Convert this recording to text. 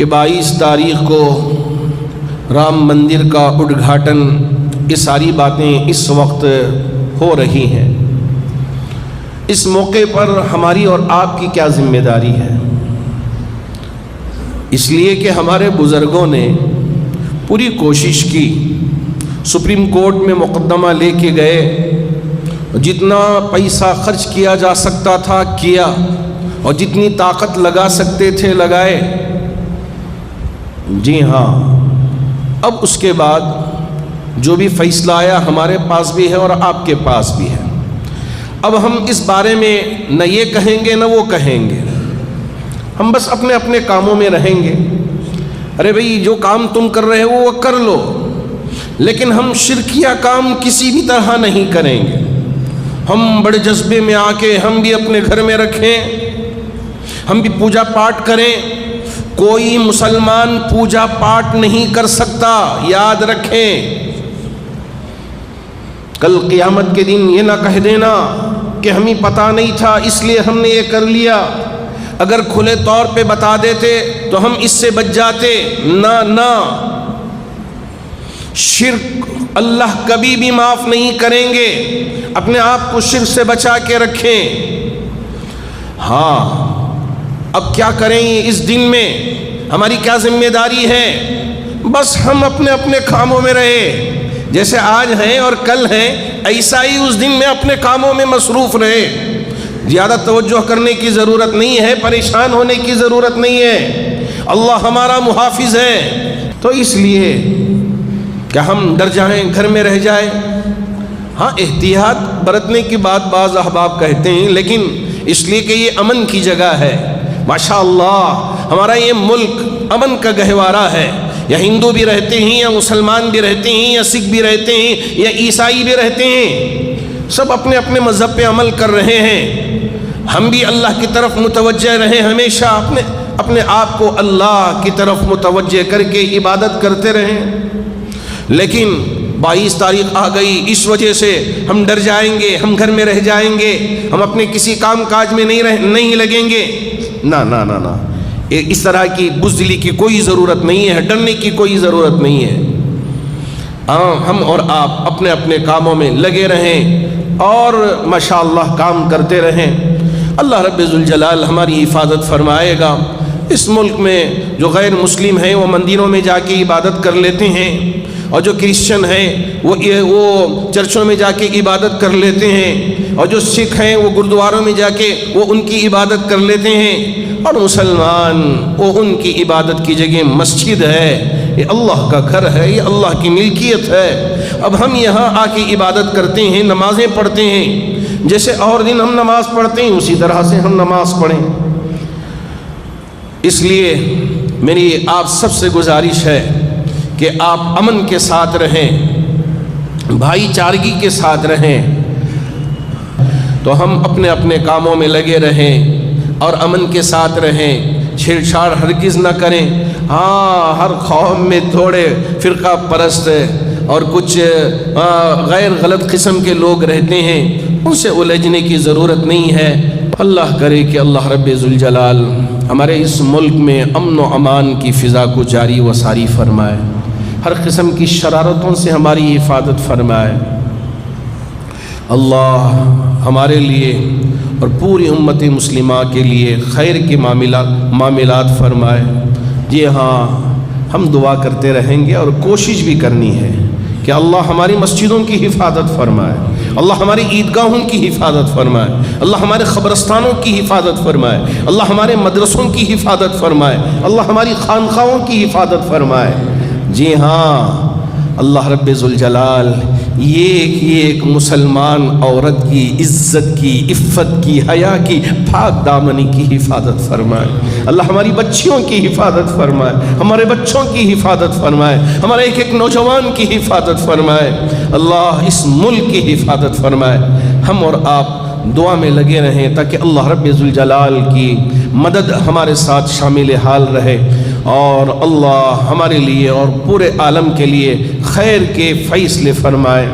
کہ 22 تاریخ کو رام مندر کا اُدگھاٹن، یہ ساری باتیں اس وقت ہو رہی ہیں۔ اس موقع پر ہماری اور آپ کی کیا ذمہ داری ہے؟ اس لیے کہ ہمارے بزرگوں نے پوری کوشش کی، سپریم کورٹ میں مقدمہ لے کے گئے، جتنا پیسہ خرچ کیا جا سکتا تھا کیا، اور جتنی طاقت لگا سکتے تھے لگائے۔ جی ہاں، اب اس کے بعد جو بھی فیصلہ آیا ہمارے پاس بھی ہے اور آپ کے پاس بھی ہے۔ اب ہم اس بارے میں نہ یہ کہیں گے نہ وہ کہیں گے، ہم بس اپنے اپنے کاموں میں رہیں گے۔ ارے بھئی جو کام تم کر رہے ہو وہ کر لو، لیکن ہم شرکیہ کام کسی بھی طرح نہیں کریں گے۔ ہم بڑے جذبے میں آ کے ہم بھی اپنے گھر میں رکھیں، ہم بھی پوجا پاٹ کریں۔ کوئی مسلمان پوجا پاٹ نہیں کر سکتا، یاد رکھیں۔ کل قیامت کے دن یہ نہ کہہ دینا کہ ہمیں پتہ نہیں تھا اس لیے ہم نے یہ کر لیا۔ اگر کھلے طور پہ بتا دیتے تو ہم اس سے بچ جاتے۔ نہ، شرک اللہ کبھی بھی معاف نہیں کریں گے۔ اپنے آپ کو شرک سے بچا کے رکھیں۔ ہاں، اب کیا کریں اس دن میں؟ ہماری کیا ذمہ داری ہے؟ بس ہم اپنے اپنے کاموں میں رہے، جیسے آج ہیں اور کل ہیں ایسا ہی اس دن میں اپنے کاموں میں مصروف رہے۔ زیادہ توجہ کرنے کی ضرورت نہیں ہے، پریشان ہونے کی ضرورت نہیں ہے۔ اللہ ہمارا محافظ ہے، تو اس لیے کہ ہم ڈر جائیں، گھر میں رہ جائیں۔ ہاں، احتیاط برتنے کی بات بعض احباب کہتے ہیں، لیکن اس لیے کہ یہ امن کی جگہ ہے۔ ماشاءاللہ ہمارا یہ ملک امن کا گہوارہ ہے۔ یا ہندو بھی رہتے ہیں، یا مسلمان بھی رہتے ہیں، یا سکھ بھی رہتے ہیں، یا عیسائی بھی رہتے ہیں، سب اپنے اپنے مذہب پہ عمل کر رہے ہیں۔ ہم بھی اللہ کی طرف متوجہ رہیں، ہمیشہ اپنے آپ کو اللہ کی طرف متوجہ کر کے عبادت کرتے رہیں۔ لیکن 22 تاریخ آ گئی، اس وجہ سے ہم ڈر جائیں گے، ہم گھر میں رہ جائیں گے، ہم اپنے کسی کام کاج میں نہیں لگیں گے۔ نہ، اس طرح کی بزدلی کی کوئی ضرورت نہیں ہے، ڈرنے کی کوئی ضرورت نہیں ہے۔ ہم اور آپ اپنے اپنے کاموں میں لگے رہیں اور ماشاءاللہ کام کرتے رہیں۔ اللہ رب ذوالجلال ہماری حفاظت فرمائے گا۔ اس ملک میں جو غیر مسلم ہیں وہ مندروں میں جا کے عبادت کر لیتے ہیں، اور جو کرسچن ہیں وہ چرچوں میں جا کے عبادت کر لیتے ہیں، اور جو سکھ ہیں وہ گردواروں میں جا کے وہ ان کی عبادت کر لیتے ہیں، اور مسلمان وہ ان کی عبادت کی جگہ مسجد ہے۔ یہ اللہ کا گھر ہے، یہ اللہ کی ملکیت ہے۔ اب ہم یہاں آ کے عبادت کرتے ہیں، نمازیں پڑھتے ہیں، جیسے اور دن ہم نماز پڑھتے ہیں اسی طرح سے ہم نماز پڑھیں۔ اس لیے میری آپ سب سے گزارش ہے کہ آپ امن کے ساتھ رہیں، بھائی چارگی کے ساتھ رہیں، تو ہم اپنے اپنے کاموں میں لگے رہیں اور امن کے ساتھ رہیں، چھیڑ چھاڑ ہرگز نہ کریں۔ ہاں، ہر قوم میں تھوڑے فرقہ پرست اور کچھ غیر غلط قسم کے لوگ رہتے ہیں، ان سے الجھنے کی ضرورت نہیں ہے۔ اللہ کرے کہ اللہ رب ذوالجلال ہمارے اس ملک میں امن و امان کی فضا کو جاری و ساری فرمائے، ہر قسم کی شرارتوں سے ہماری حفاظت فرمائے۔ اللہ ہمارے لیے اور پوری امت مسلمہ کے لیے خیر کے معاملات فرمائے۔ جی ہاں، ہم دعا کرتے رہیں گے اور کوشش بھی کرنی ہے کہ اللہ ہماری مسجدوں کی حفاظت فرمائے، اللہ ہماری عیدگاہوں کی حفاظت فرمائے، اللہ ہمارے قبرستانوں کی حفاظت فرمائے، اللہ ہمارے مدرسوں کی حفاظت فرمائے، اللہ ہماری خانقاہوں کی حفاظت فرمائے۔ جی ہاں، اللہ رب ذوالجلال ایک مسلمان عورت کی عزت کی، عفت کی، حیا کی، پاک دامنی کی حفاظت فرمائے۔ اللہ ہماری بچیوں کی حفاظت فرمائے، ہمارے بچوں کی حفاظت فرمائے، ہمارے ایک ایک نوجوان کی حفاظت فرمائے۔ اللہ اس ملک کی حفاظت فرمائے۔ ہم اور آپ دعا میں لگے رہیں تاکہ اللہ رب ذوالجلال کی مدد ہمارے ساتھ شامل حال رہے، اور اللہ ہمارے لیے اور پورے عالم کے لیے خیر کے فیصلے فرمائے۔